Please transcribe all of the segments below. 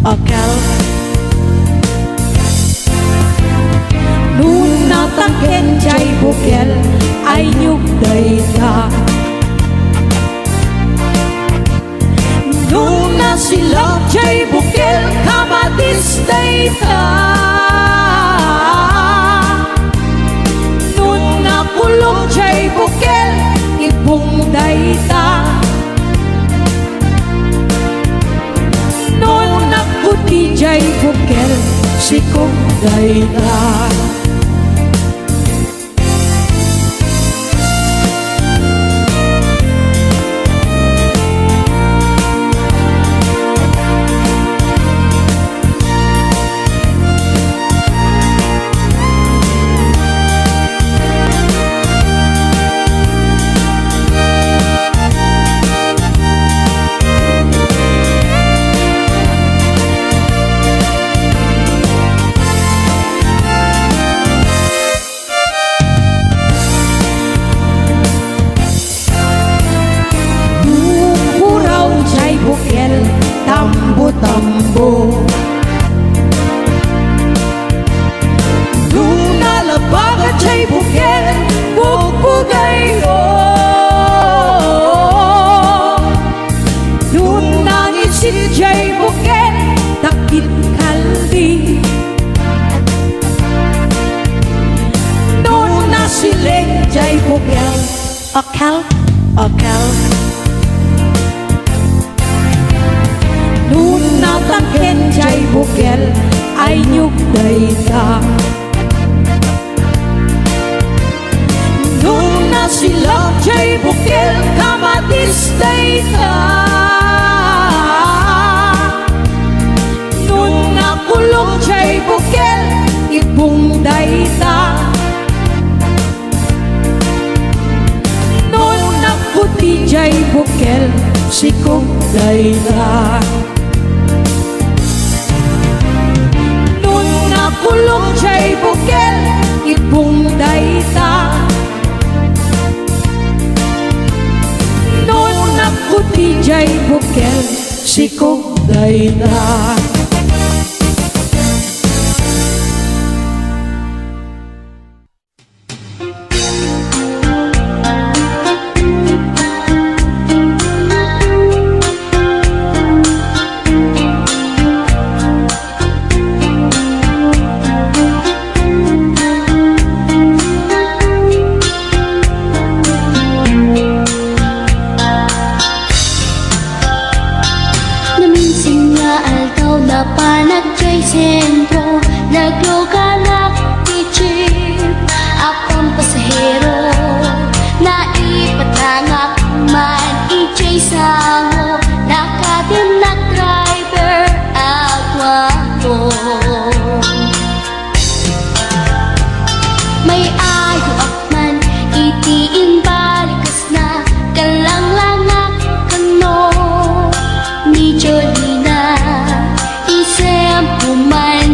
akal nun natangken jay bukel ay nyug dayta nun nasilak jay bukel kamatis dayta nun nakulong jay bukel ibong dayta nun nakuti jay bukel sikong dayta tambo luna labaga jay bukel bukbugay luna ngisit jay bukel takit kaldi luna sileng jay bukel akal nun natangken jay bukel ay nyug dayta nun nasilak jay bukel kamatis dayta nun nakulong jay bukel ibong dayta nun naputi jay bukel sikong dayta kulong jay bukel ibong dayta nun nakuti jay bukel sikong dayta sentro nagluganak ni jeep akong pasahero naipatangak man ijay sango nakatim na driver agwa ko may ayo akman itiin balikas na kalang-langak kano ni Jolina isem pumal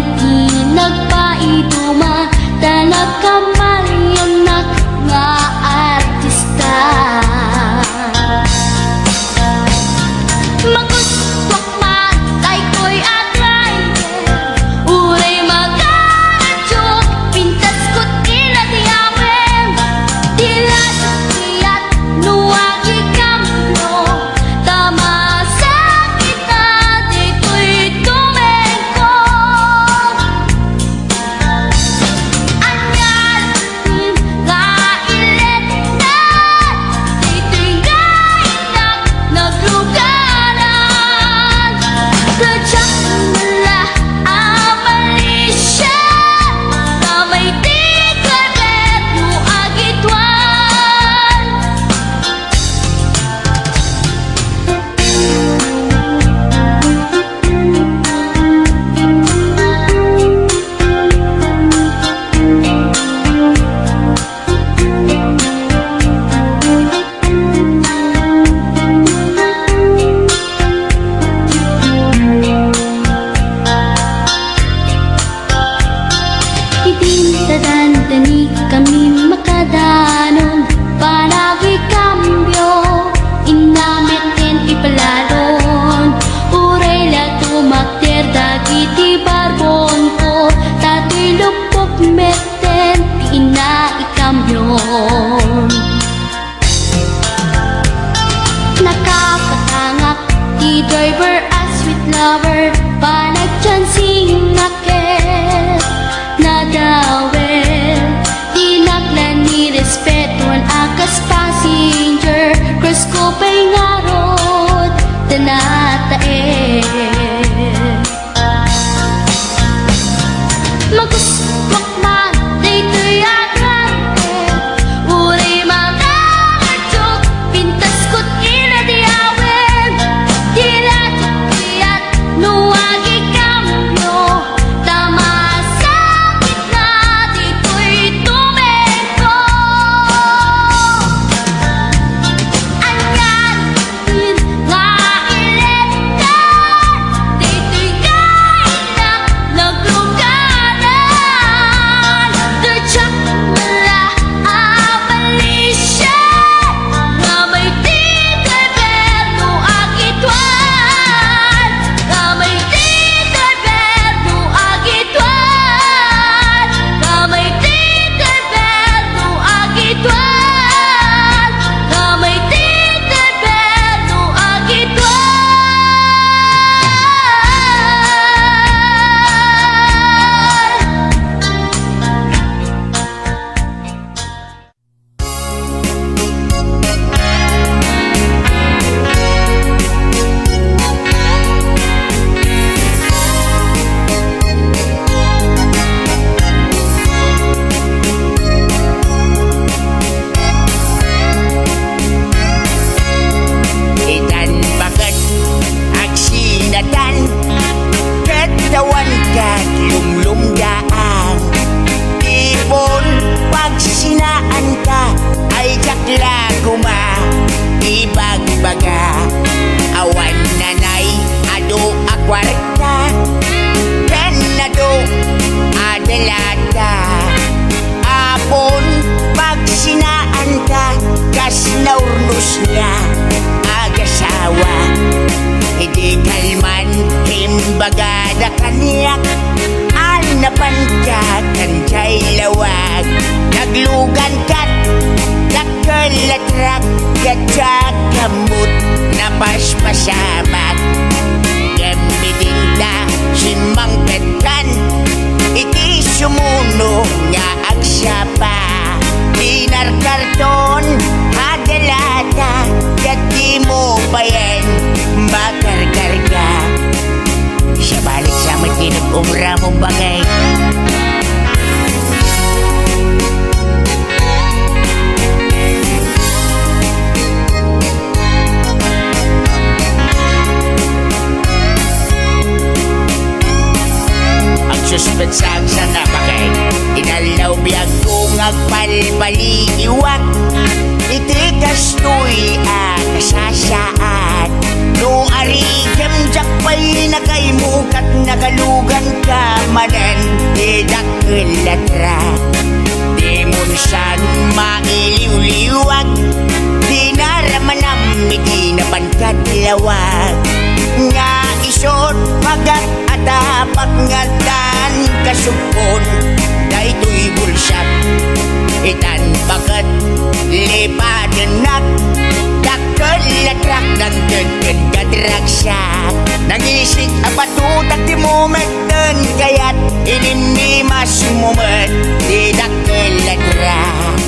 bagada kaniyak anapan ka kanjay lawag naglugan kat nakalatrak katsak kamot napaspasamak gamitin na si mangkatkan iti sumuno nga agsapa dinar karton agalata kati mo bayan makarkarga siya balik sa matinag umra mong bagay suspensang sa napakay inalaw biyag kong agpalbaliiwak iti kastoy kasasaan no arigam jakpay nakaimukat nagalugan ka manan idakilatra di munsan mailiwliwag di naramanam iti napankat lawag nga isot pagat atapak nga dan kasupon daytoy bulsak itan bagat lipadenak dakkel latrak dan degen gadragsak nangisik apatutak di momenten kayat ini mas momen di dakkel latrak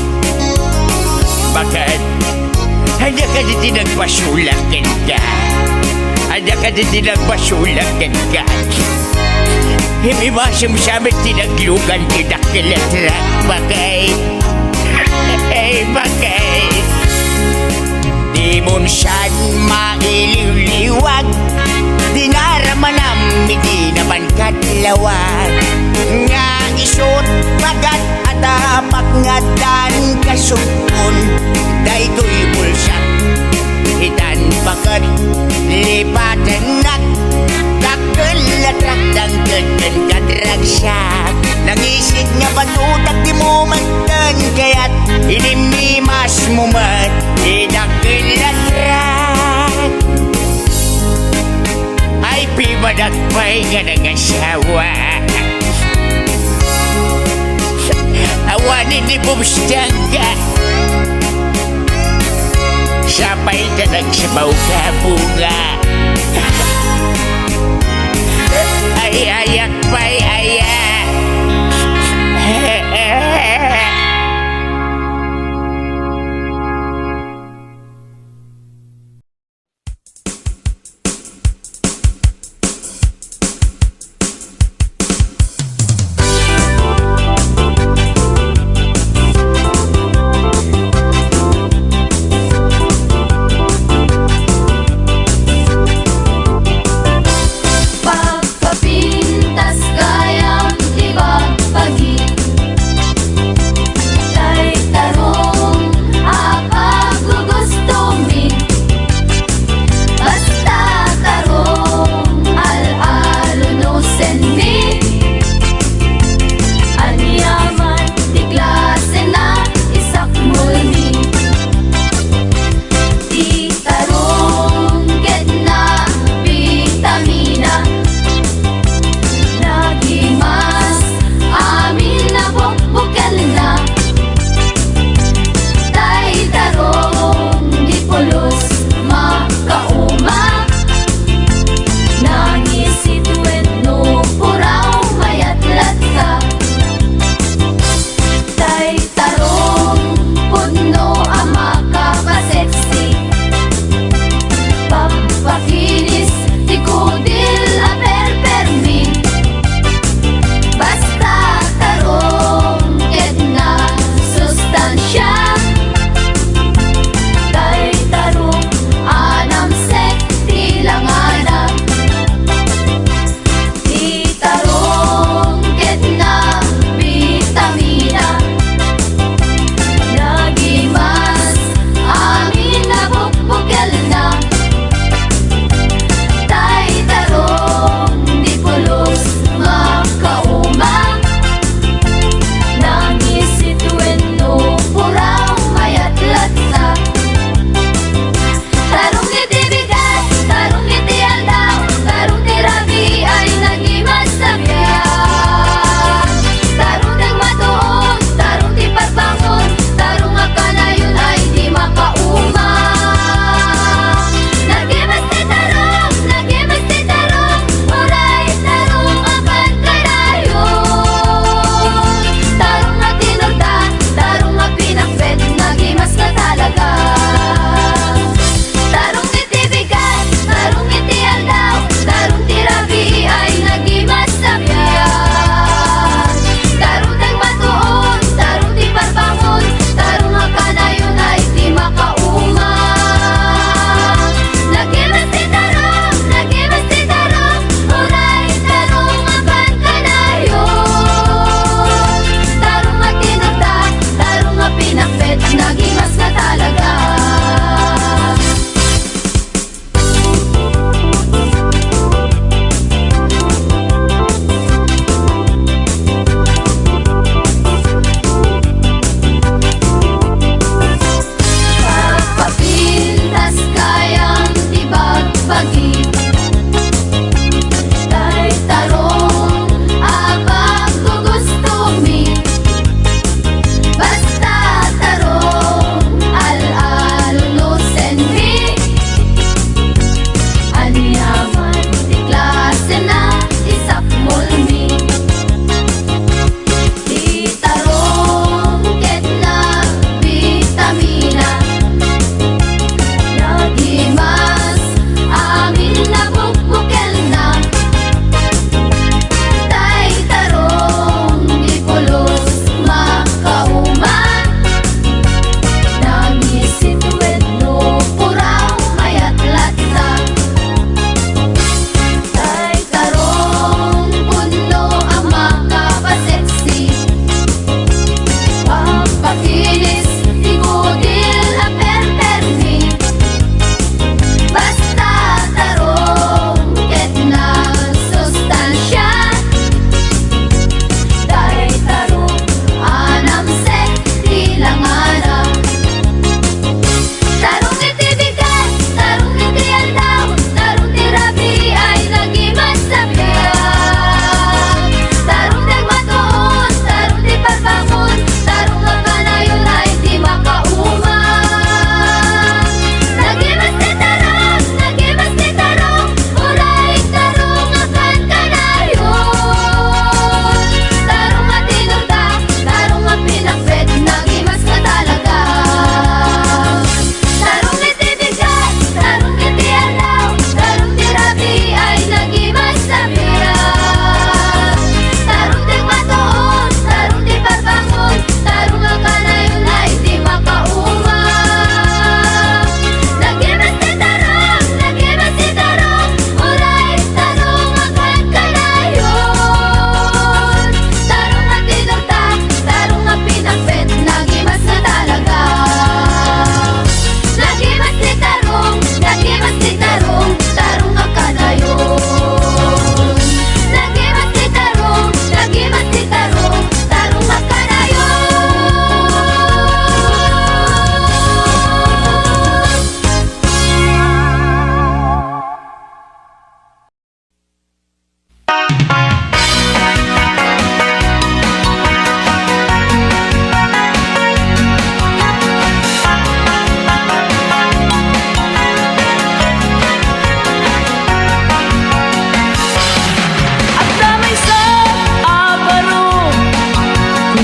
bakit hanya ka di tinagpasulakin ka ada ka di tinagpasulakin ka hindi masamsamit tinaglugan kita kilatrak bagay bagay di munsan mailiwliwag di naramanam hindi naman katlawag nga isot bagat atapak nga dan kasupon daytoy bulsak itan bagat lipatanak kakkelatrak dang degen kadragsak nangisik nga patutak di momenten kayat inimi mas mumet idakkelatrak ay pimadagpay nga nangasawa awanin di bumstangga sapay ka nagsabaw ka bunga ay ayak pa'y ayak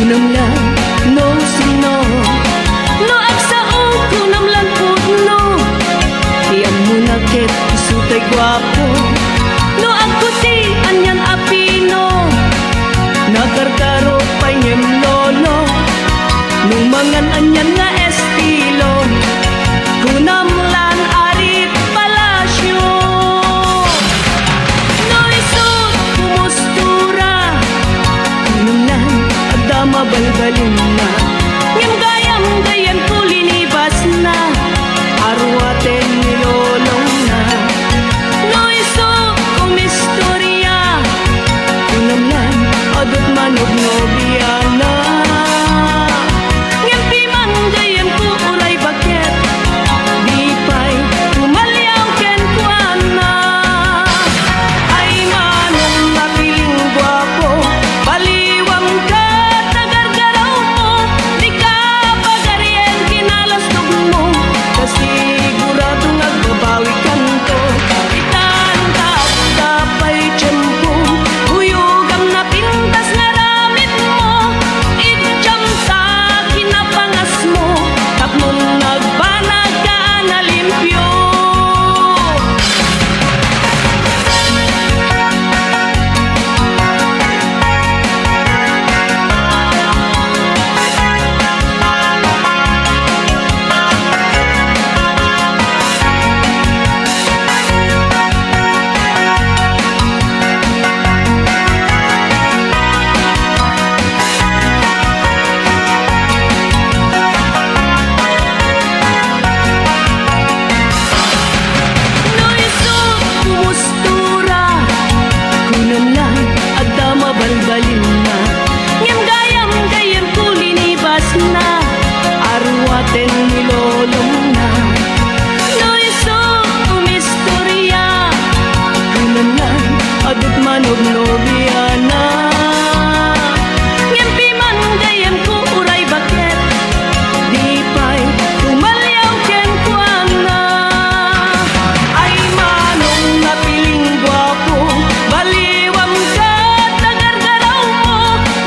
kunam lang no sino no agsaong kunam lang putno tiyam mo na ket isutay gwapo no agputi anyan apino nakarkaro pay ngem lolo nung mangan anyan nga estilo kunam lan arit palasyo no isut kumustura kunam lan agdama balbalin na ngem gayam kulinibas na arwaten nilolong na no isut kumistorya kunam lan adot manog nobiana ngem pimang gayam ku uray baket di pay tumalyaw ken kuana ay manong napiling gwapo baliwang ka tagargaraw mo di ka pagaryen kinalastog mo kasigurado nagbabawi kanto itanta tapay tiyempo huyugam na pintas nga ramit mo idjam sa kinapangas mo tapnon nagbanag ka na limpyo no isut kumustura kunam lang agdama balbalin na ngem gayam kulinibas na arwaten nilolong na no isut kumistorya kunam lang adot manog nobiana ngem piman gayam ku uray baket di pay tumalyaw ken kuana ay manong napiling gwapo baliwang ka tagargaraw mo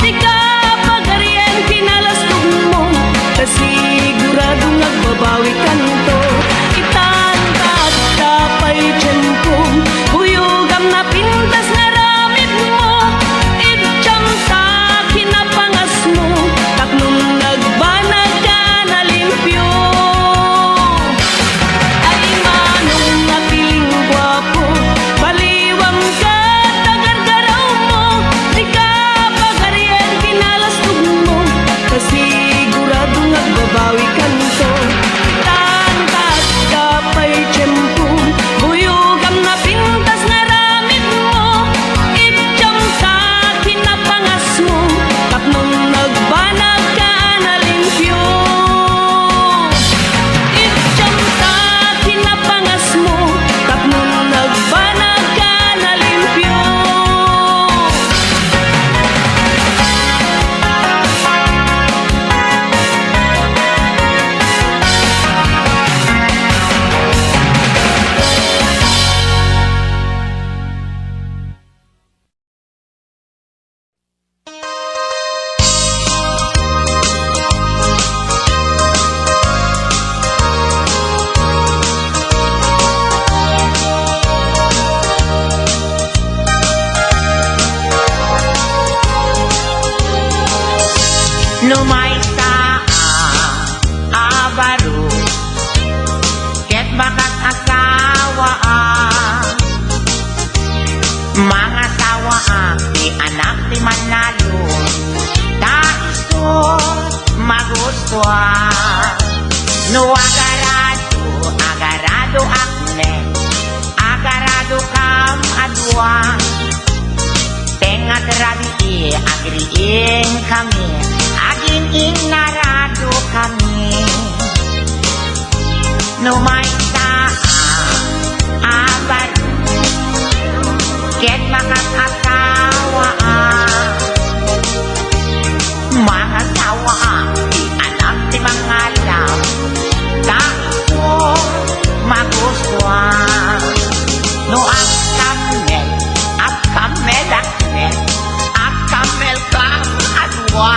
di ka pagaryen kinalastog mo kasigurado nagbabawi kanto itantat tapay tiyempo huyugam na pintas nga ramit mo idjam sa kinapangas mo tapnon nagbanag ka na limpyo ay manong napiling gwapo baliwang ka tagargaraw mo di ka pagaryen kinalastog mo kasigurado nagbabawi kanto tantat kapay tiyempo huyugam na pintas nga ramit mo idjam sa kinapangas mo tapnon nagbanag ka na limpyo idjam sa kinapangas mo tapnon nagbanag ka na limpyo Lumaysa abaro ket bakat asawa mga sawa di anak ti manalo ta iso magustuhan no agarado akne agarado kam adwa tengat rabi agriin kami aging inarado kami no may abaro ket bakat asawa mga sawa di anak ti mangalam ta iso magustuhan no ang kamel akne ang kamel kam adwa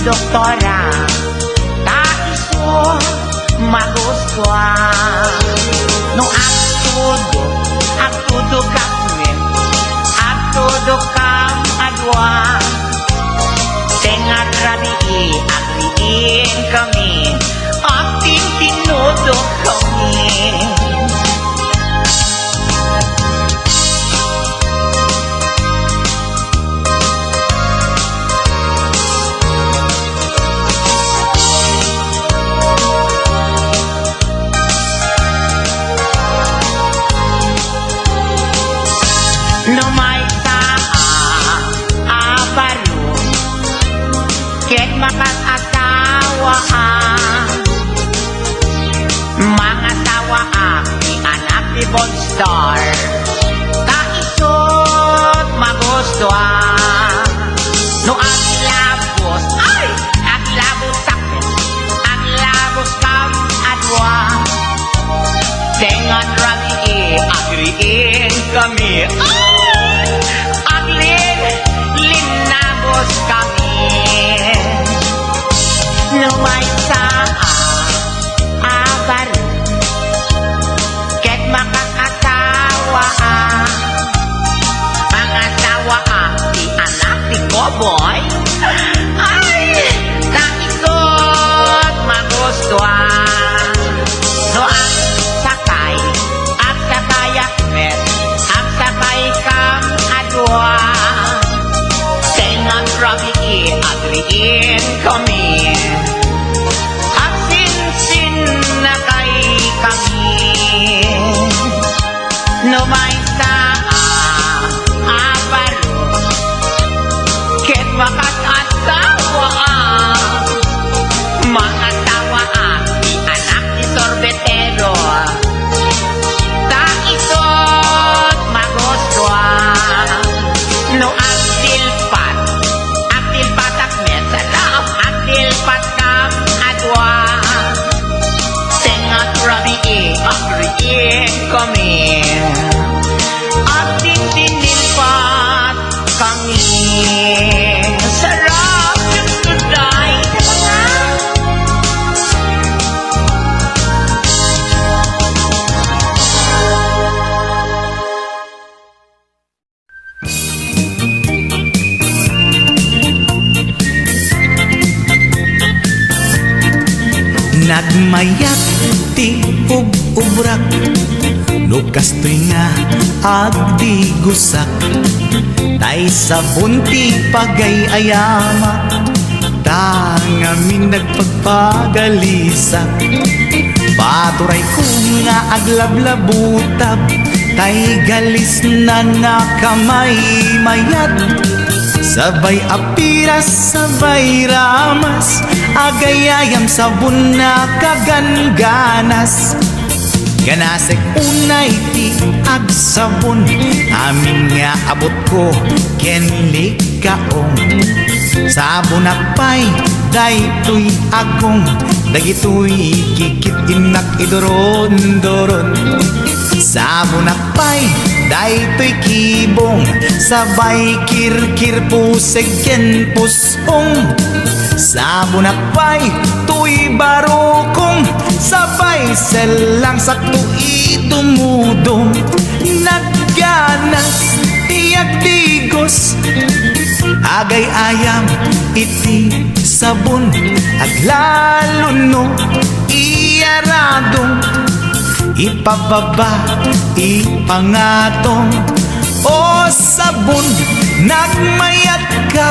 doktora Taiso magustuhan no agtudo kami agtudo kam adwa tengah rabi agriin kami ating tinudo kami. No may abaro ket makakasawa mga sawa di anak ni Bonstar kaisot magustuhan no aglabos sakit aglabos kam adwa dengan rami agriin kami linabos kami lumay sa abar ket makakasawa mga sawa di anak ni Koboy ay kaisot magustuhan no ang sakay at sakayak met ang sakay kam adwa tengah rabi agriin kami at sin na kay kami no may sa abaro ket makakasawa mga tawa di anak ni sorbetero kaisot magustuhan no agdilpat akmet sarap agdilpat kam adwa tengah rabi agriin kami agdinilpat kami sarap yung tuday Nagmayak ti ubrak lukas to'y nga agdi gusak tay sabon ti pagayayama tangamin nagpagpagalisak paturay ko nga aglablabutab tay galis na nakamay mayat sabay apiras, sabay ramas agayayam sabon na kaganganas ganasek unay ti agsabon amin nga abot ko kenlik kaong sabon akpay daytoy agong dagitoy kikit inak idoron-doron sabon akpay daytoy kibong sabay kirkir puseg ken pusong sabon akpay tuy barokong sabay selang sakto itumudong nagganas tiyak digos agay ayam iti sabon aglaluno iyaradong ipababa ipangatong o sabon nagmayat ka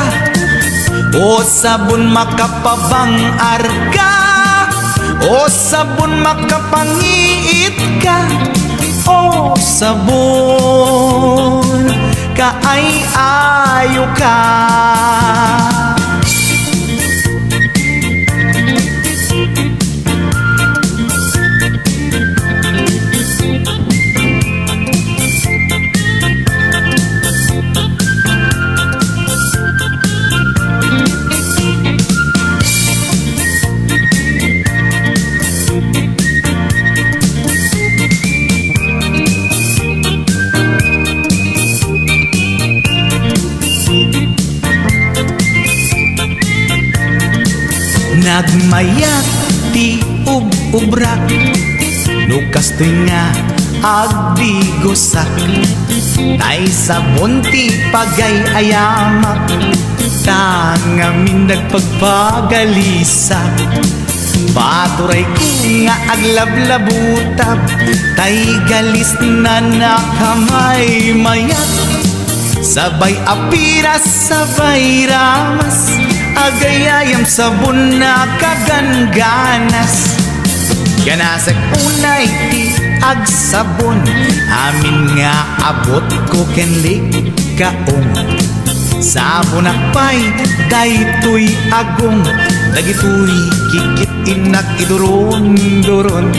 o sabon makapabang arka o sabon makapangiit ka o sabon kaay ayo ka Nagmayat ti ubrak Nukas to'y nga agdigosak Tay sabon ti pagay ayamak Tangamin nagpagpagalisak Paturay ko nga aglablabutab Tay galis na nakamay mayat Sabay apiras, sabay ramas Agayayam sabon na kagangganas Ganasag unay ti agsabon Amin nga abot ko kenlik kaong Sabon akpay daytoy agong Dagitoy kikit inak iduron-duron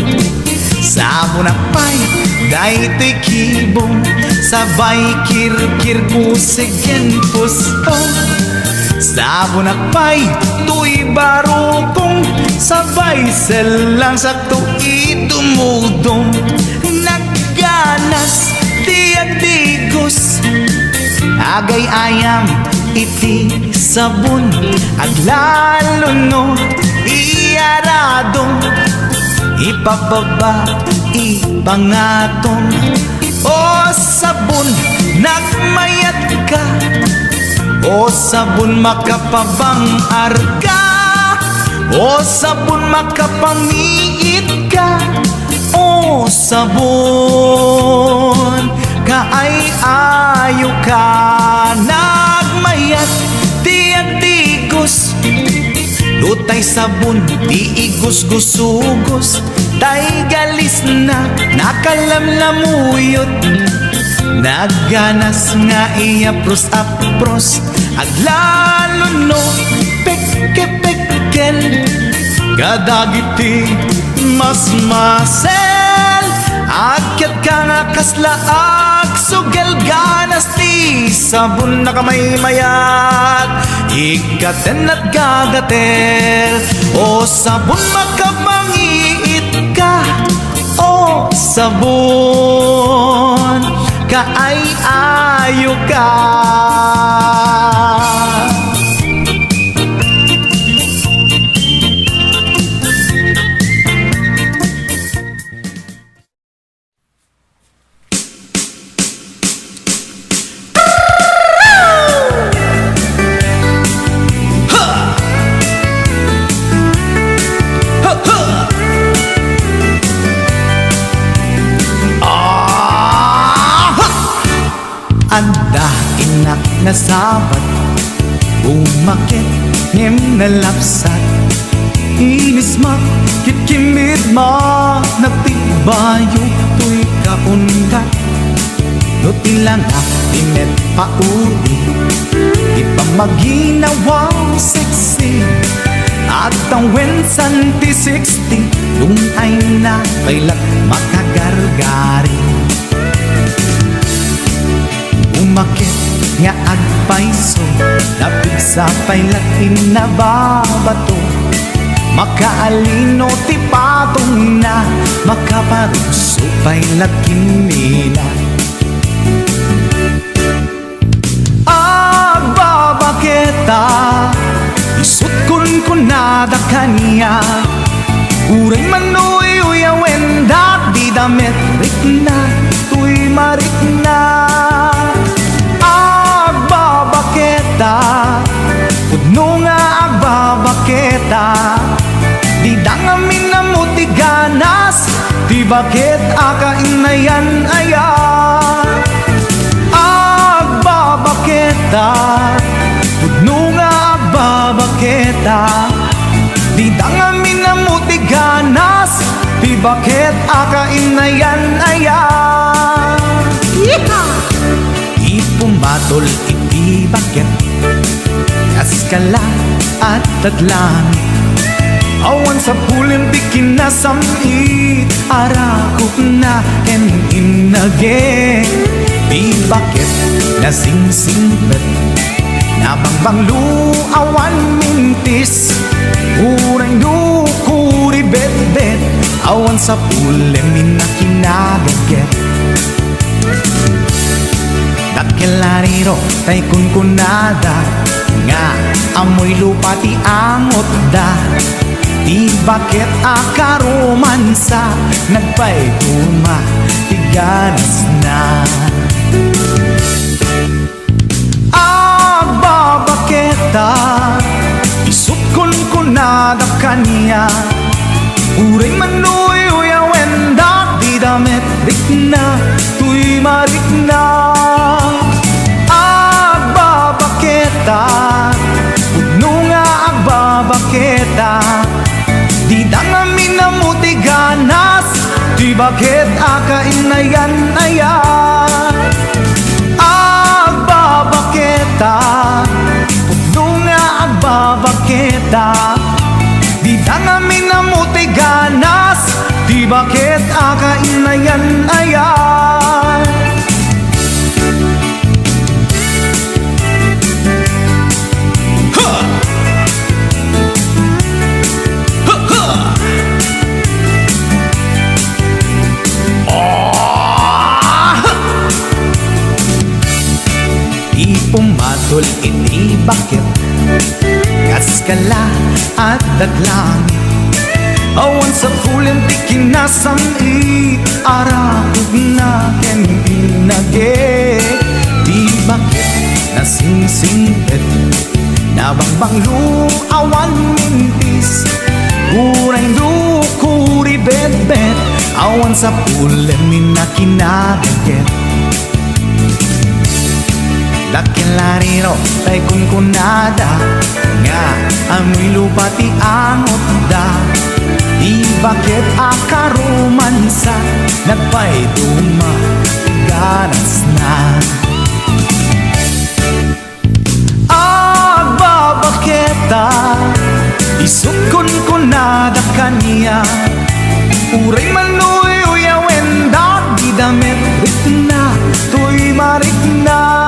Sabon akpay daytoy kibong Sabay kirkir pusigen puspong Sabon akpay tuy barukong Sabay selang sakto itumudong Nagganas diagdigos Agay ayam iti sabon Aglalo no iyaradong Ipababa ipangatong O sabon nagmayat ka O sabon makapabang arka O sabon makapangiit ka O sabon kaay-ayo ka Nagmayat diagdigos Lutay sabon di igus-gusugos Tay galis na nakalamlamuyot Nagganas nga iapros-apros Aglalo no peke-pekel Kadagiti mas masel Akyat ka nga kaslaag Sugel ganas ti sabon na kamay mayat Ikaten at gagatel O sabon makapangiit ka O sabon kaay-ayo ka Anda inak na sabat Umakit ngem na lapsat Inis ma kitkimid ma Nagtibayo tuy kaundat Nutilang akinet pauli Di pa maginawang sexy At ang wensan ti 60 Nung ay na bailat makagargari Umakit nga agpaiso Napig sa pailatin na babato Makaalino ti patong na Makaparuso pailatin nila Agbabaketa Isut kun nada kanya Uray manoy uyawen Di damit rik na Tuy marik na Pudno nga agbabaketa Di dangamin na mo ti ganas Di bakit akainayan aya Agbabaketa Pudno nga agbabaketa Di dangamin na mo ti ganas Di bakit akainayan aya Ipumatol iti bakit Kaskala at tadlang Awan sa pulim di kinasamit Arakot na and inage Di bakit nasing-singbet Nabangbang luawan mintis Uray dukuri bet-bet Awan sa pulim inakinagaget Dakelariro tay kunkunada Nga amoy lupa ti amot da Di bakit akaromansa nagpaituma tiganas na. Agbabaketa isukon ko na da kanya. Uray manuy uyawenda di damit rikna tuy marikna. Agbabaketa udno nga agbabaketa di dangamin na muti ganas di bakit akainayan ayan. Agbabaketa udno nga agbabaketa di dangamin na muti ganas di bakit akainayan ayan. Pumatol ini bakit kaskala at daglang awan sa fulim di kinasami arakog na keninage. Di bakit nasingsingpit nabangbang awan mintis uray kuri bet awan sa fulim minakinaget. Lakilariro tay kunkunada nga amoy lupa ti angot da. Di bakit akaromansa nagpaituma ganas na. Agbabaketa isukon ko na da kanya. Uray manuy uyawenda di damit rikna tuy marikna.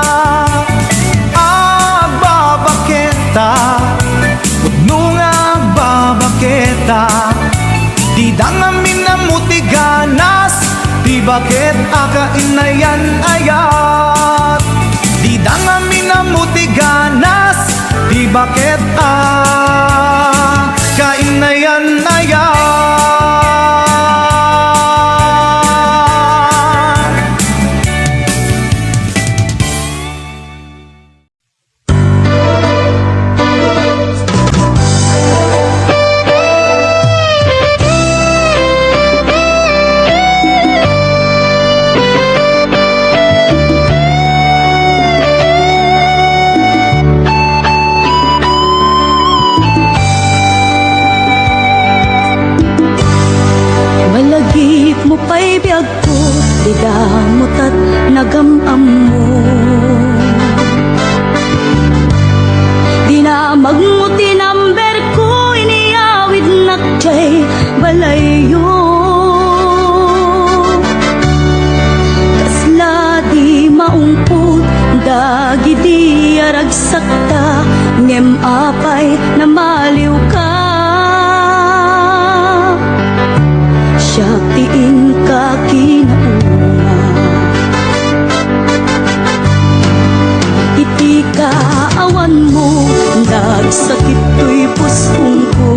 Udno nga agbabaketa di dangamin na muti ganas di bakit akainayan ayat. Di dangamin na muti ganas di bakit akainayan ayat. Malagip mo pa'y biyag ko, di damot at nagamam mo. Di na magmuti number ko, iniyawid nakjay balayo. Kasla di maungput, dagi di aragsakta, ngem apay na maliw ka. Siyatiin ka kinauna, iti ka awan mo, nagsakit to'y puspong ko.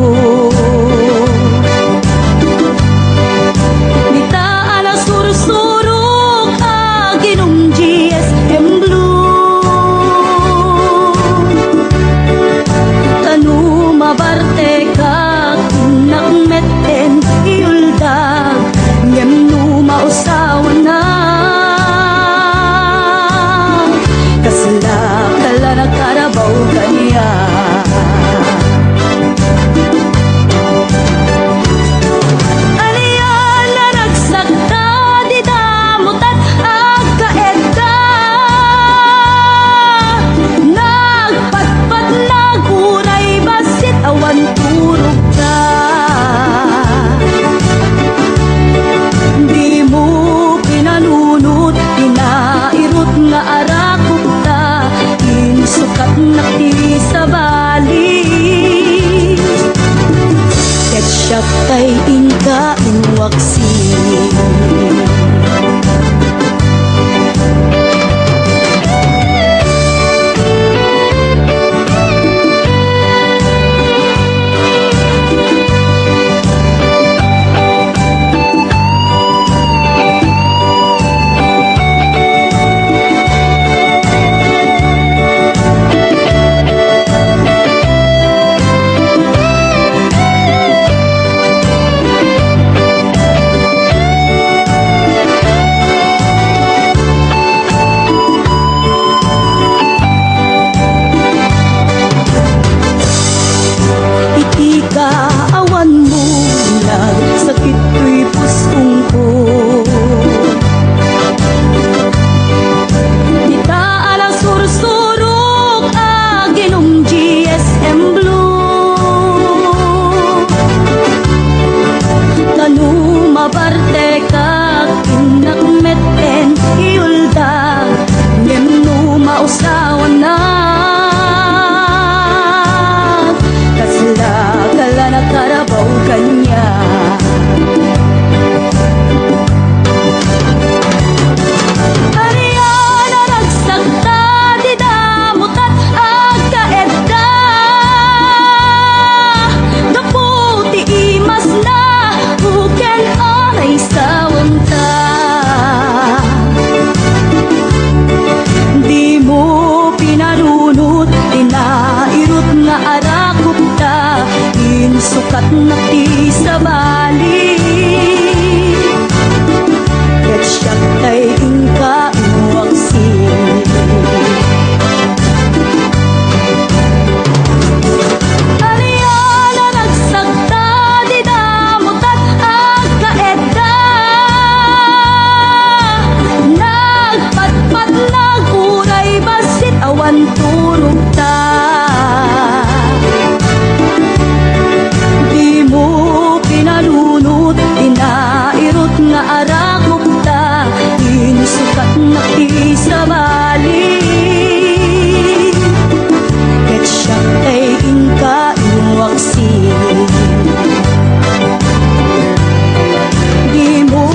sukat na ti sa bali. Ket siya kay ingka iwaksin. Aliana nagsagta di damutat agkaedda. Nagpatpat ng uray basit awan turog ta. Di mo pinalunot, inairot nga arakok ta. Inusukat na ti sa bali. Ket siya kay ingka iwaksin. Di mo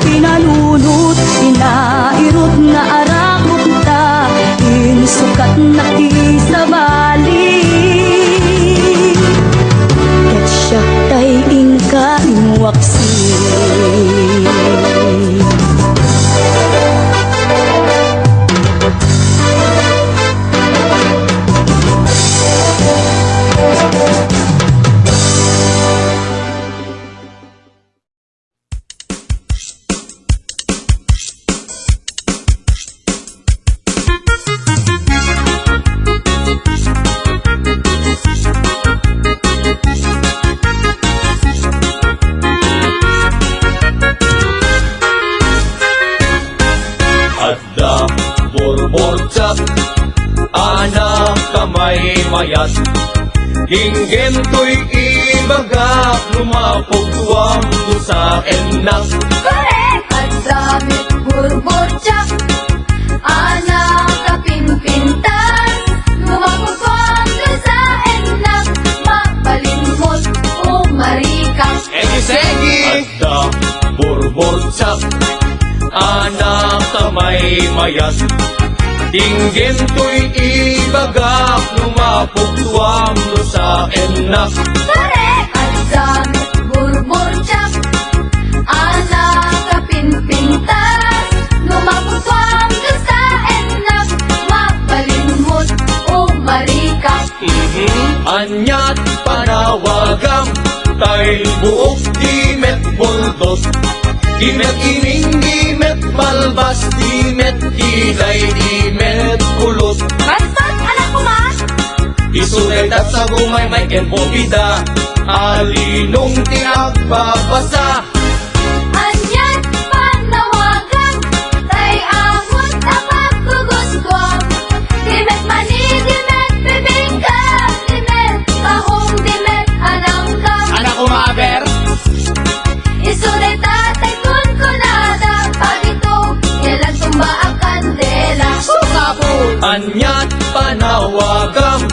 pinalunot, inairot nga arakok ta. Inusukat na ti sa bali. Ket siya kay ingka iwaksin. Adda, borbor-chak, anak kamay mayat. Hinggin to'y ibagak, lumapugwang do sa enak. Correct! At damit burbotsak, anak kapinpintas, lumapagpag sa enak, mapalimot o marikas. Egi-segi! Adda, borbor-chak, anak kamay mayat. Hinggin to'y ibagak, lumapugwang do sa enak. Correct! At damit burbotsak, anak kapinpintas, lumapagpag sa enak, mapalimot o marikas. Anyat panawagang tay buok dimet boldot. Dimet ining, dimet balbas, dimet kilay, dimet kulot. Bastos, anak ko ma! Isuretat sa gumay may kenpopida, alinong tinagbabasa. Anyan panawagan, tay amot na pagkuguskwang. Dimet mani, dimet bibingka, dimet kahong, dimet anangka. Anak ko maaber, Isunay tatay kun kunada, pagito, kailan tumba ang kandela. anyat panawagang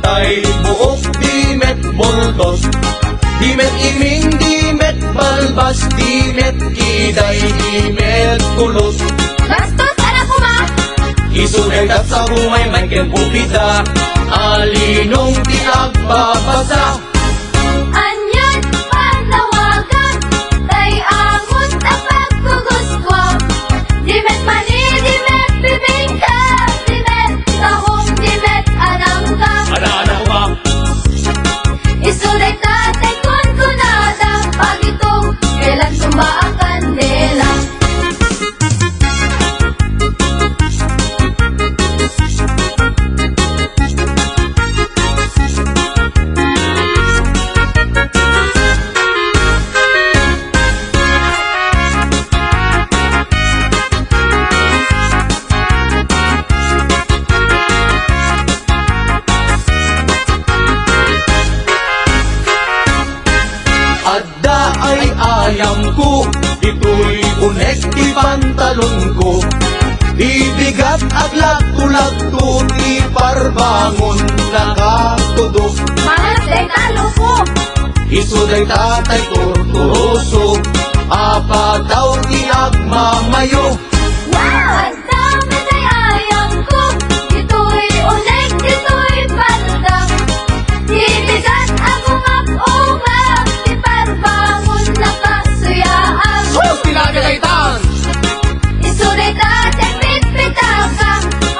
tay buok dimet boldot. Dimet iming, dimet balbas, dimet kiday, dimet kulot. Bastos, anak ko ma! Isuretat sa humay may kenpupida, alinong tinagbabasa. Anyan panawagan, tay amot na pagkuguskwang. Dimet mani, dimet bibingka, dimet kahong, dimet anangka. Anak ko ba? Isulay tatay kun kunada, pagito, kailan tumba ang kandela. Adda ay ayam ko, ito'y unek di pantalon ko. Ibigat aglag tulad to, di parbangon nakatudo. Malas day talo ko. Isuday tatay ko turoso, apataw di agmamayo. Wow! Ang dami day ayang ko. Ito'y unek, ito'y bandang. Ibigat ako map-umap, di parbangon na kasuyaan. Sus, pinagagaitan! Isunay tatay pitpitaka,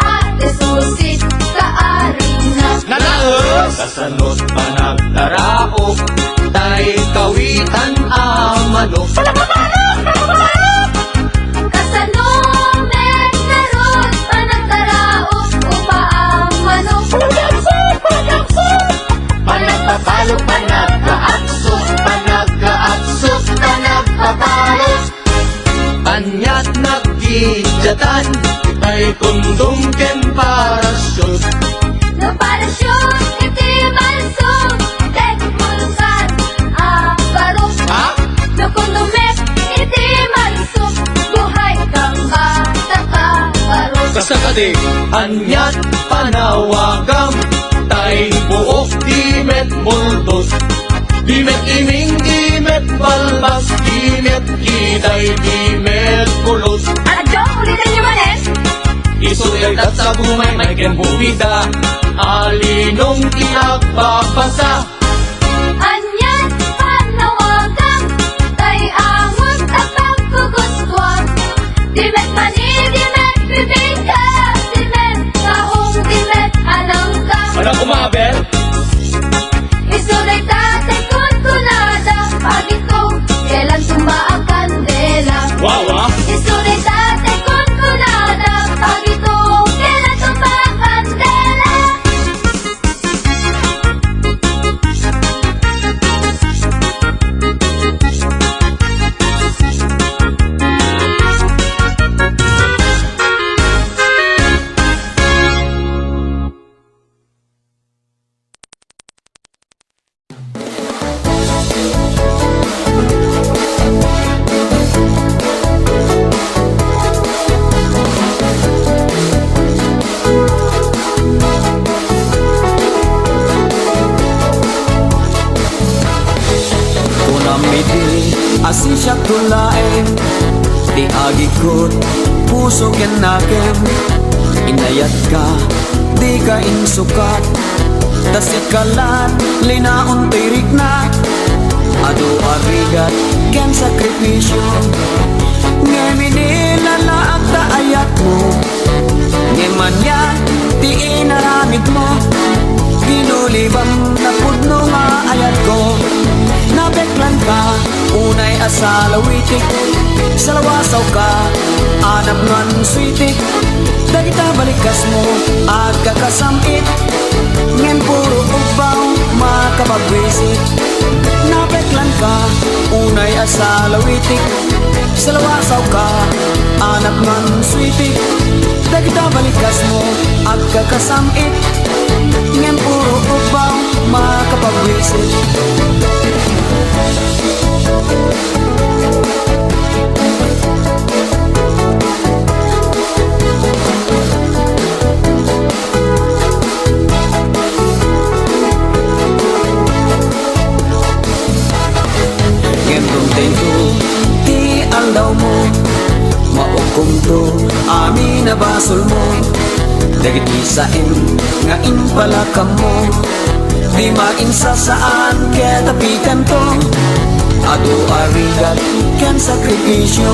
ate susit kaari na. Nanaos! Kasanot pa nagtaraok, Anyat nagkijatan Tay kondom ken parachute No parachute, iti balsog, tek pulsar, barok. Ha? No kondomet, iti balsog, buhay kang bata ka, barok. Basta kadi Anyat panawagam Tay buok dimet multos Dimet ining, dimet balbas Dimet kiday, dimet kulos Adyo, ulitin niyo manin. Isulirdat sa bumay may kenbumida Alinong tinagpapasa Anyan, panawagan, tay angon at pagkuguswang. Dimet mani, dimet bibingka, dimet kahong, dimet anangka. Ano kumabel? Isulay tatay kun kunada, pagito, kailan tumba ang kandela. Wawa Isulay tatay kun kunada, pagito, kailan tumba ang kandela. Kunamiti asin siya tulain Di agikot puso ken nakem Inayat ka, di ka insukat Tasit kalan, linaon tirik na Ado arigat, ken sakripisyo Ngemini lalaak ta ayat mo Ngemanya, di inaramid mo Ginulibang na pudno nga ayat ko Nabeklan ka, unay asalawitik Salawasaw ka, anap ngan switik Dagita balikas mo, at kakasamit Ngem puro ubaw, makapagwisit Nabeklan ka, unay asalawitik Salawasaw ka, anap ngan switik Dagita balikas mo, at kakasamit Ngem puro ubaw, makapagwisit Gendong tentu ti aldaw mo Maukom to amin na basol mo Dagit isain nga impalakam mo Di mainsa saan kaya tapikan to Ado arigat ken sakripisyo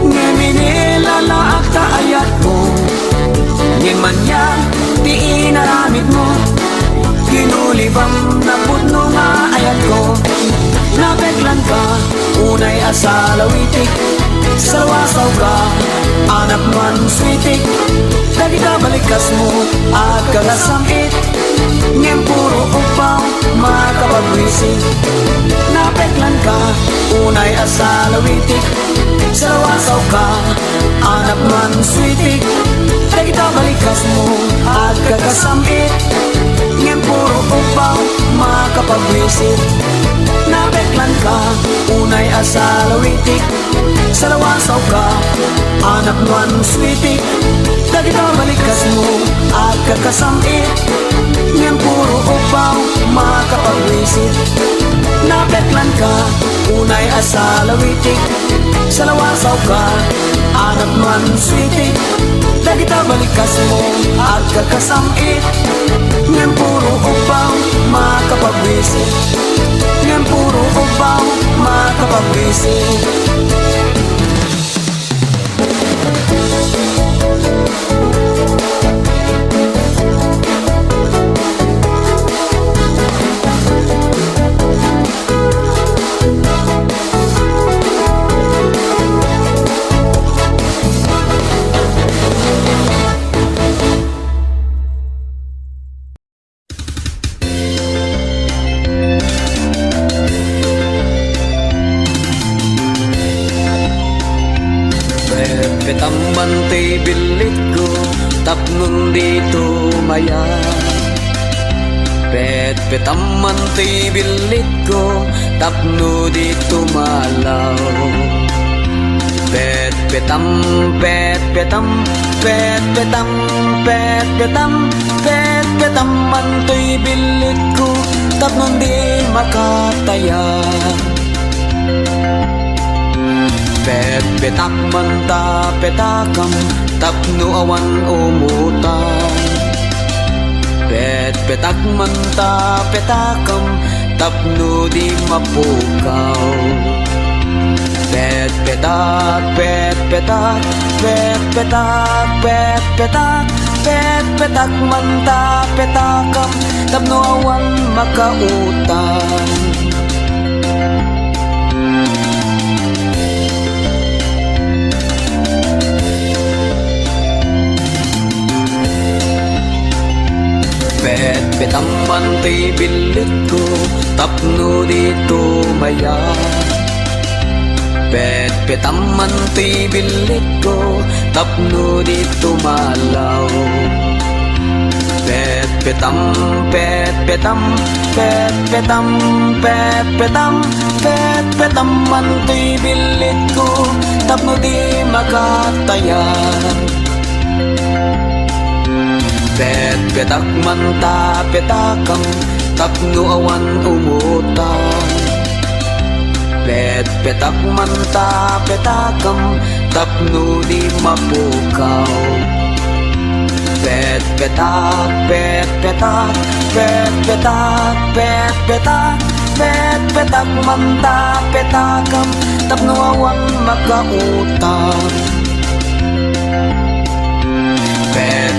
Ngemini lalaak ta ayat mo Ngemanya di inaramid mo Ginulibang na pudno nga ayat ko Nabeklan ka, unay asalawitik Salawasaw ka, anap man switik Dagi ka balikas mo, at kagasamit Ngem puro upaw, makapagwisit Nabeklan ka, unay asalawitik Salawasaw ka, anap man switik Dagi ka balikas mo, at kagasamit Ngem puro upaw, makapagwisit Nabeklan ka, unay asalawitik Salawasaw ka, anak man switik Dagi ka balikas mo, at kakasamit Ngem puro upaw, makapagwisit Nabeklan ka, unay asalawitik Salawasaw ka, anak man switik Dagi ka balikas mo, at kakasamit Ngem puro upaw, makapagwisit Ngem puro upaw, makapagwisit Petaman ti bilit ko, tapnon dito maya. Petaman ti bilit ko, tapno dito malaw. Petam, petam, petam, petaman ti bilit ko, tapnon di makataya. Petakman ta petakam, tapno awan umutan. Petakman ta petakam, tapno di mapukaw. Petak, petak, petakman ta petakam, tapno awan makautan. Petaman ti bilit ko, tapno dito maya. Petaman ti bilit ko, tapno dito malaw. Petam, petam, petaman ti bilit ko, tapno di makataya. Petakman ta petakam, tapno awan umutan. Petakman ta petakam, tapno di mapukaw. Petak, petak, petakman ta petakam, tapno awan makautan.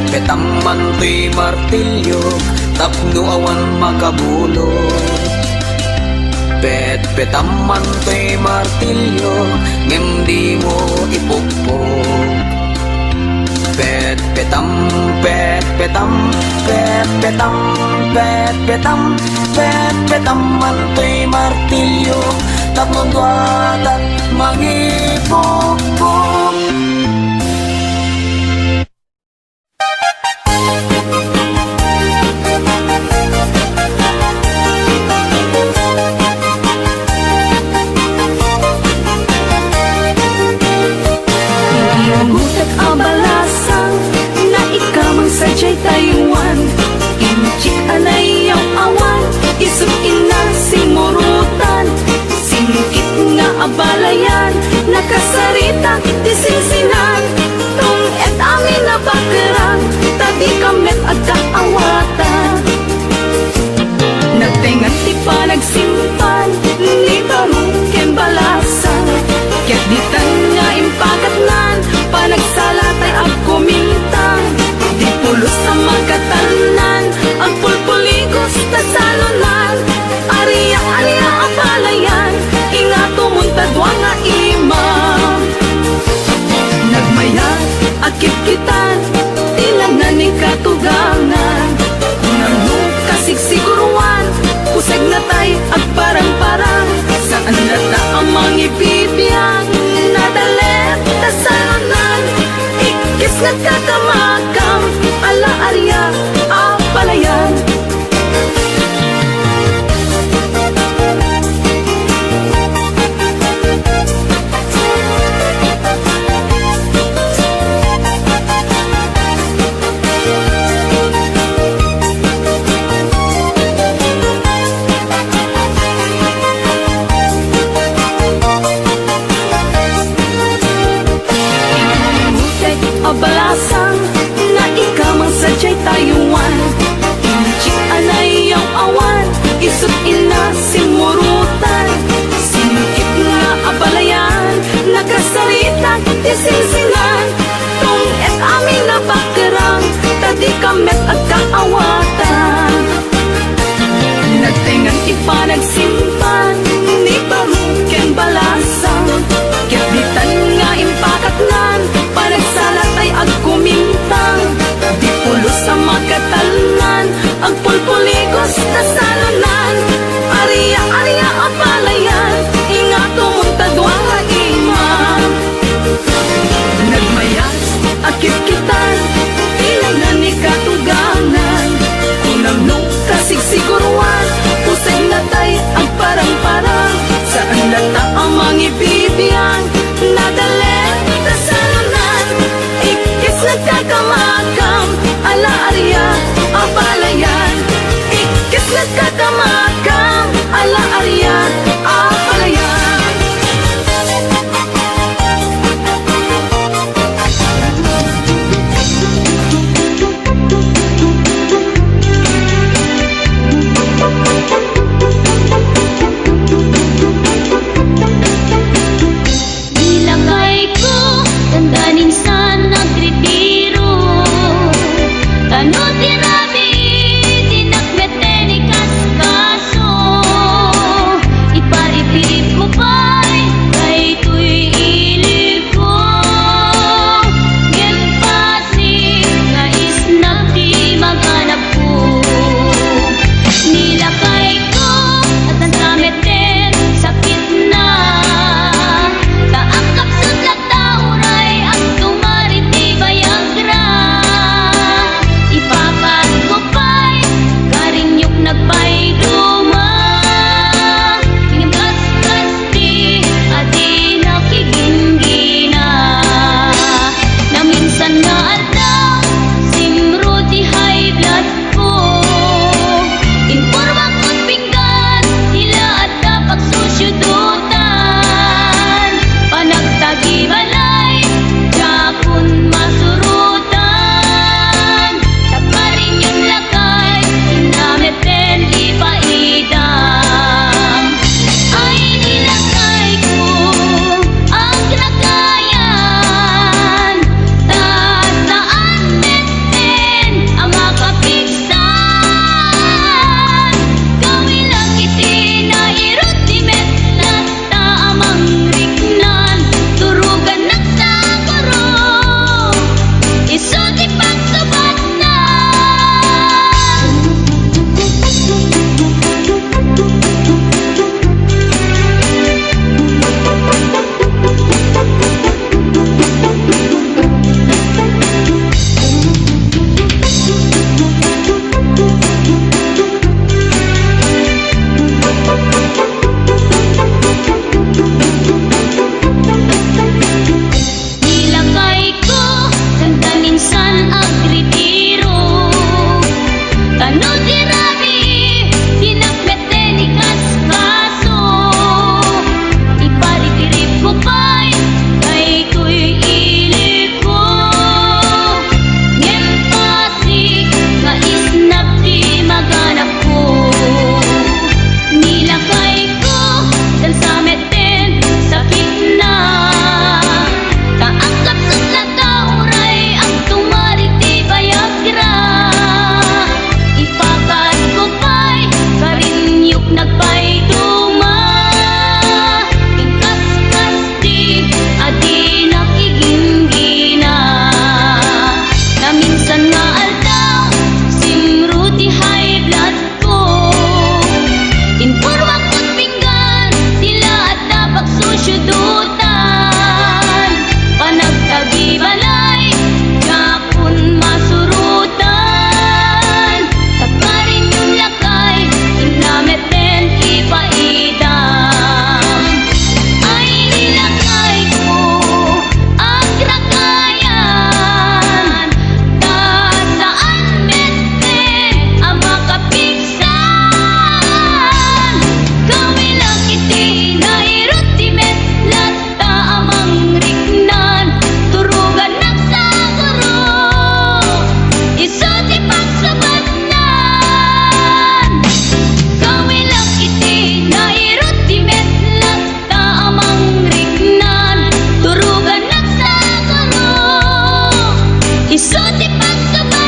Petaman ti martilyo, tapno awan makabulot. Petaman ti martilyo, ngem di mo ipukpok. Petam, petaman ti martilyo, tapno duat at mangipukpok. Gutek abalasang na ikamang sadyay Taiwan. Inchik anay ang awan, isog ina simurutan. Singkit nga abalayan, nakasarita tisinsinan. Tung et amin na bakerang, tabi kamet at kaawatan. Nagtengan ti pa nagsimpan, ni baruken balasan. Ket ditan nga impakatnan, panagsalatay ag kumintang. Di pulos sa magkatanan, ang pulpuligos ta salunan. Ariya ang palayan, ingato muntadwa nga ima. Nagmayat at kitkitan, tilangan ni katugangan. Nang kasigsiguruan, pusag na tay at parang-parang. Saan na ta ang mangibibiyang nadalet ta salunan. Ikis nagkakamakam, ala arya apalayan. Abalasang na ikamang sadyay Taiwan. Inchik anay ang awan, isot ina simurutan. Singkit nga abalayan, nakasarita tisinsinan. Tung et amin na bakerang, tadi kamet at kaawatan. Nagtengan ipanagsimpan, ni baruken balasang. Kitbitan nga impakatnan, panagsalatay ag kumintang. Di pulos sa magkatalan, ang pulpuligos na salunan. Ariya ang palayan, ingato muntadwa nga ima. Nagmay minsan nagretiro. Tano tirabi, dinakmete ni kaskaso. Iparitirip ko pa'y kay tuy ilip ko. Ngem pasig nga isnag di maghanap ko. Nilakay ko at nansameten sakit na. Taang kapsat na tauray ang tumarit di Viagra. Ipakat ko pa'y karinyok nagpay duma. Ingaskas di adi nakiginggina. Na minsan nga aldaw simro di high blood ko. Informa ko't pinggan nila at dapat susyudutan. Panagtagi balay jakun masurutan. Tagparin yung lakay inameten ipaidam. Ay nilakay ko ang lakayan. Tasaan meten ang makapigsan. Kawilang iti na irot di metlat ta amang riknan. Turugan nagsaguro iso di pagsubat na. Nilakay ko ganda minsan agretiro. Tano tirabi, dinakmete ni kaskaso. Iparitirip ko pa'y kay tuy ilip ko. Ngem pasig nga isnap di maghanap ko. Nilakay ko dan sa meten sakit na. Taang kapsat na tauray ang tumarit di Viagra. Ipakat ko pa'y karinyok nagpay duma. Ingkaskas di adi nakiginggina. Na minsan nga aldaw simro di high blood ko. Informa ko't pinggan nila at dapat susyudutan. Panagtagi balay jakun masurutan. Tagparin yung lakay inameten ipaidam. Ay nilakay ko ang lakayan. Tasaan meten ang makapigsan. Kawilang iti na irot di metlat ta amang riknan. Turugan nagsaguro iso di pagsabatan. Kawilang iti na irot di metlat ta amang riknan. Turugan nagsaguro iso di pagsabatan.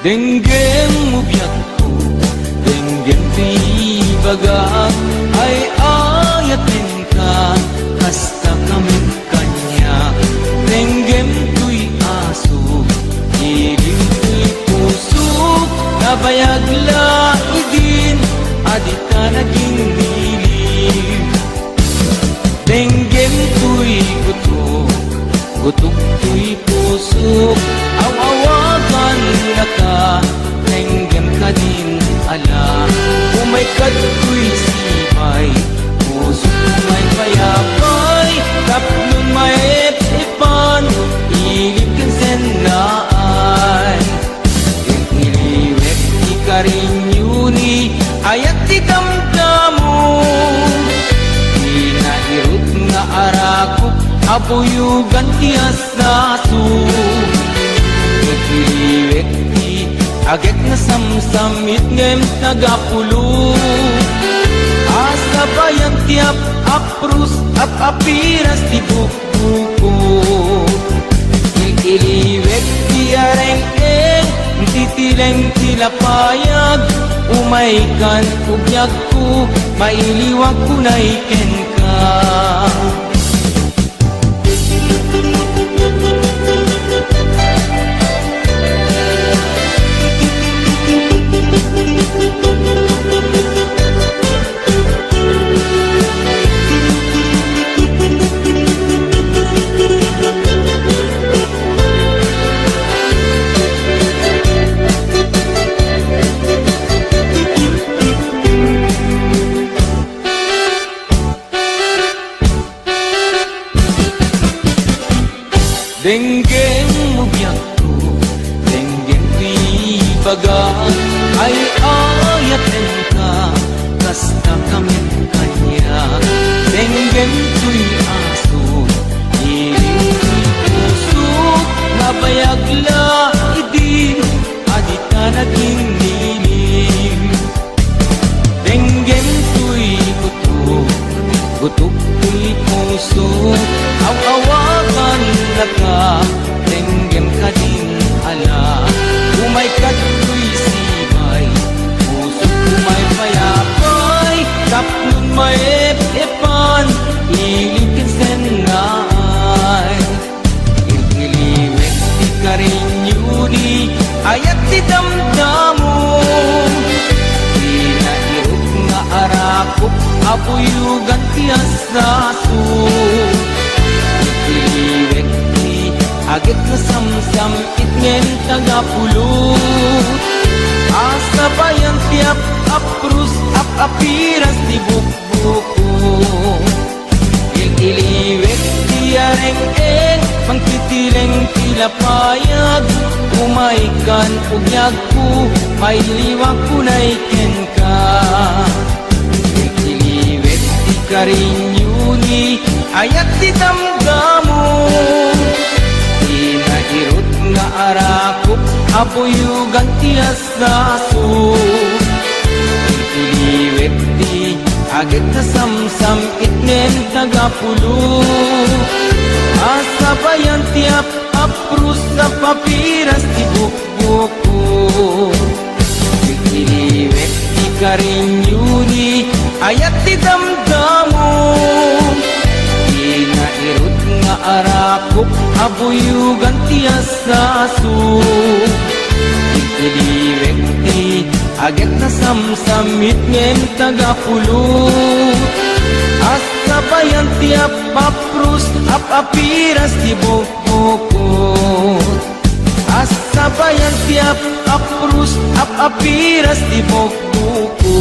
Denggem mubyat ko, denggem tibaga, ay ayatin ka, kasta kami kanya. Denggem tuy aso, ilim tuy puso, nabayagla idin, adita naging nilim. Denggem tuy gutok, gutok tuy puso, awawagan na ka, tenggem ka din ala. Umay kato'y sibay, puso may payapay, taplon may ipan, ilip kinsen na ay. Yung iliwek karinyuni ayat ti damdamo inairut nga arakop abuyugan ti asaso nagiliwek ti agek na samsamit ngem nagapulo asabayan ti aprus apiras ti bukbuko iliwek ti areng-eng titileng tilapayag umaikan ugyag ko mailiwag ko na iken ka denggeng mubyak ko, denggeng ibaga ay ayaten ka, kasta kami kanya. Denggeng tuy aso, iling puso, nabayagla idi, adita naging nilim. Denggeng tuy utok, utok tuy puso, aw-awakan na ka, denggem ka din ala. Umay kat ko'y sibay, puso kumay payapay, kapnun may epan, iligin sen nga ay. Iliwek di ka rin yuni, ayat di damdamo, inairot nga arakop, apuyugan ti asaso. Iliwek ti agit na samsam itngen tagapulot asabayan ti aprus apiras ti bukbuko iliwek ti areng-eng pangtitileng tilapayag umaikan ugyag ko mailiwag ko na iken ka iliwek ti karinyuni ayat ti damdamo inairot nga arakop apuyugan ti asaso iliwek ti agit na samsam itnen tagapulo asabayan ti aprus sa papiras ti bukbuko iliwek ti karinyuni ayat ti damdamo inairot nga arakop abuyugan ti asaso iliwek ti agit na samsamit ngem tagapulo asabayan ti aprus apiras ti bukbuko asabayan ti aprus apiras ti bukbuko.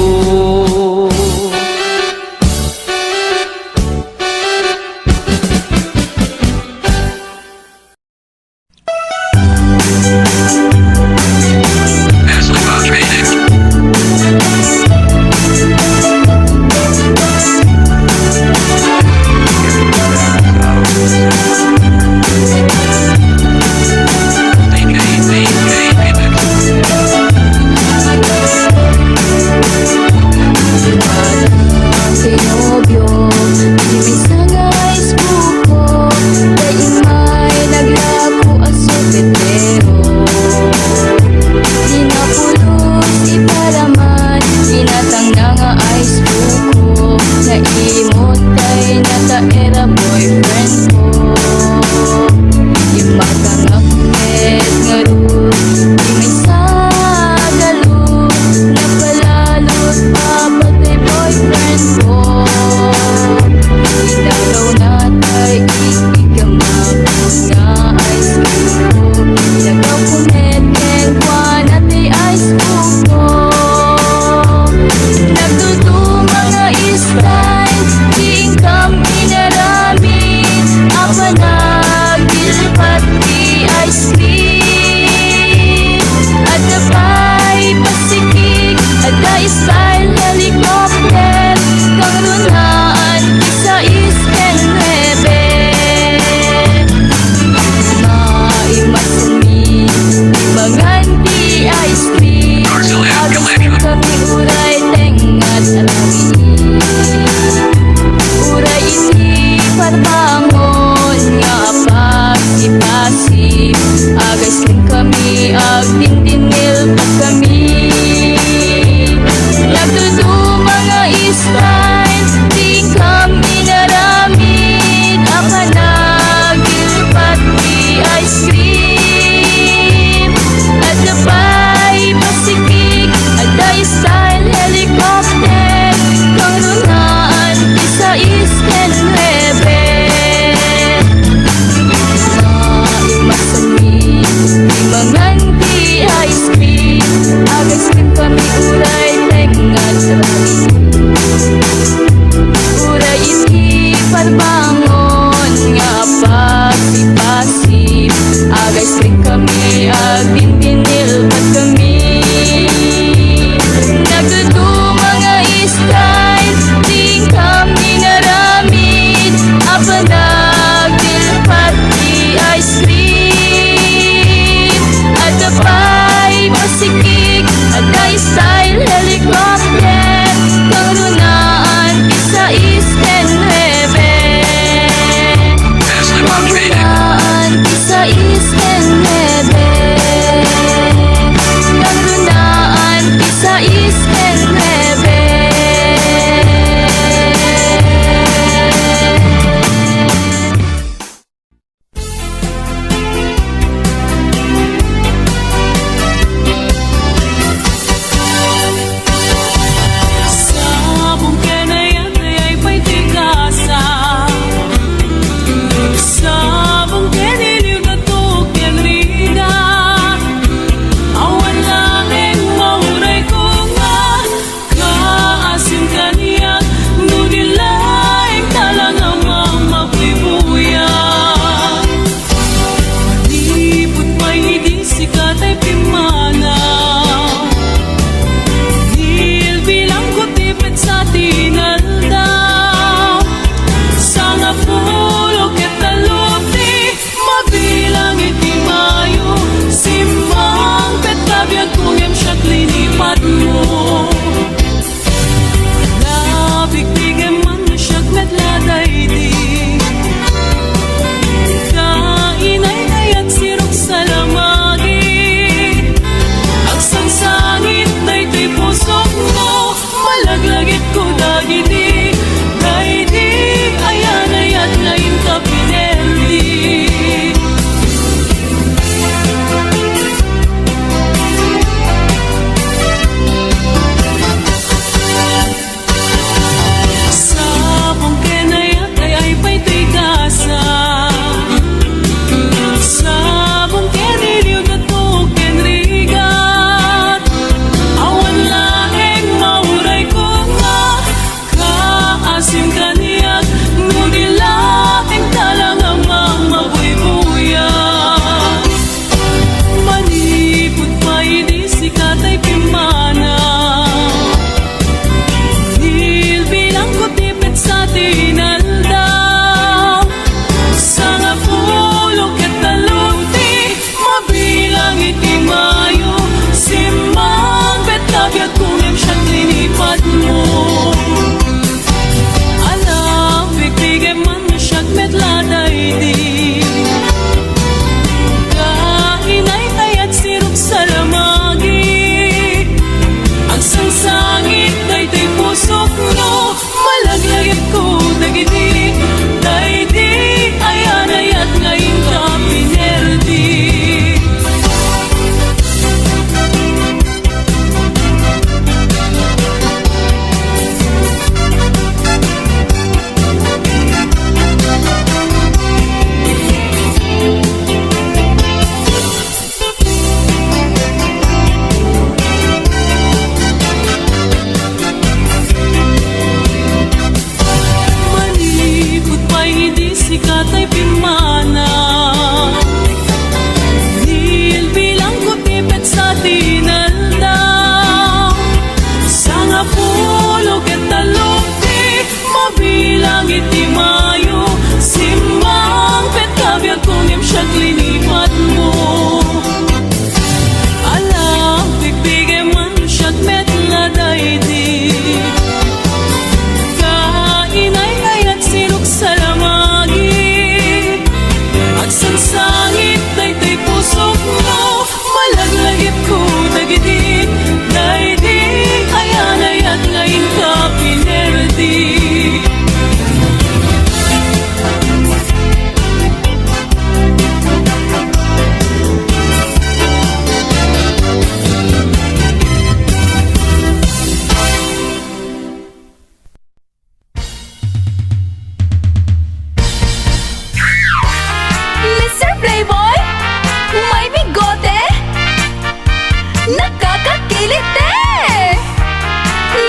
kilite!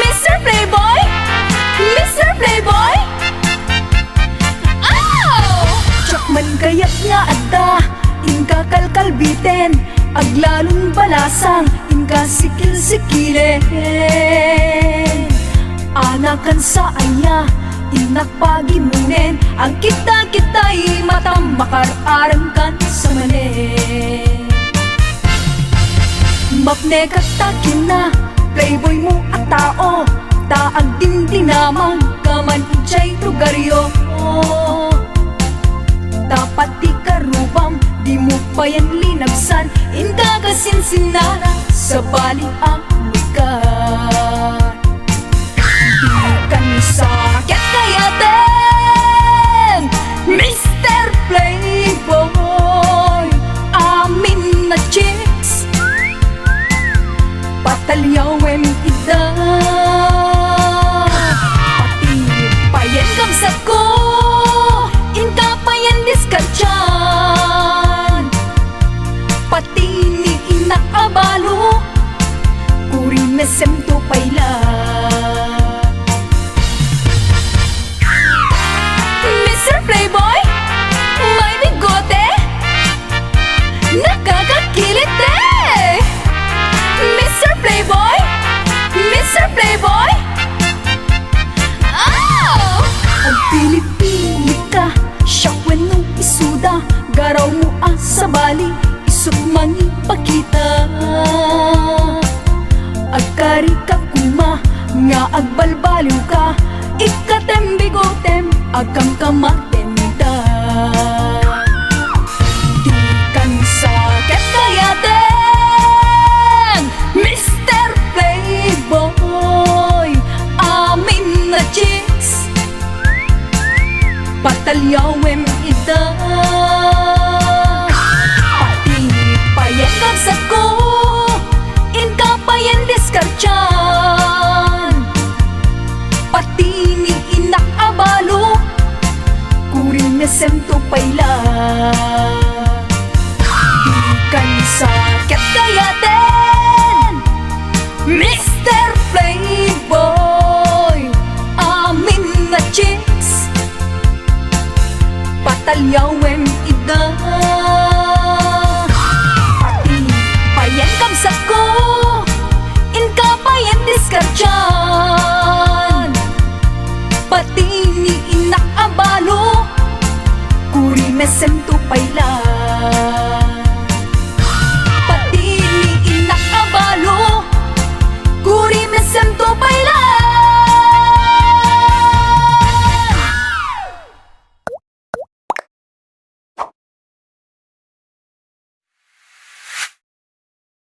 Mr. Playboy! Mr. Playboy! Ow! Chakman kayak nga adda, inka kalkalbiten, aglalong balasang, inka sikil-sikile. Anakan sa aya, inak pagimunen, ang kita-kita'y matam makararan kan sa manen. Mapne katakin na, playboy mo at tao, taag din dinamang, kaman ijay lugaryo. Dapat di karubam, di mo pa yan linagsan, inka kasinsinara, sa bali ang wikat. Di ka ni sakit kaya din, Mr. Playboy, amin na chicks, patalyawin ida. Pati payan kamsat ko, inka payan diskatyan, pati ni inak abalo, kuri mesem to payla. Mr. Playboy, may bigote, nakakakilit eh. Mr. Playboy, Mr. Playboy, oh! Ang pilit-pilit ka, syakwen nung isuda, garaw mo sa bali, isot mangi pakita. Agkari ka kuma, nga agbalbaliw ka, ikatem bigotem, agkam kamatenda. Di kan sakit kaya din, Mr. Playboy, amin na chicks, patalyawin ida. Pati payan kamsat ko, inka payan diskartyan, pati ni inak abalo, kurin na semto payla. Di ka ni sakit kaya din, Mr. Playboy, amin na chicks, patalyawin ida. Pati payan kamsat ko, inka payan diskartyan, pati ni inak abalo, kuri mesem to payla.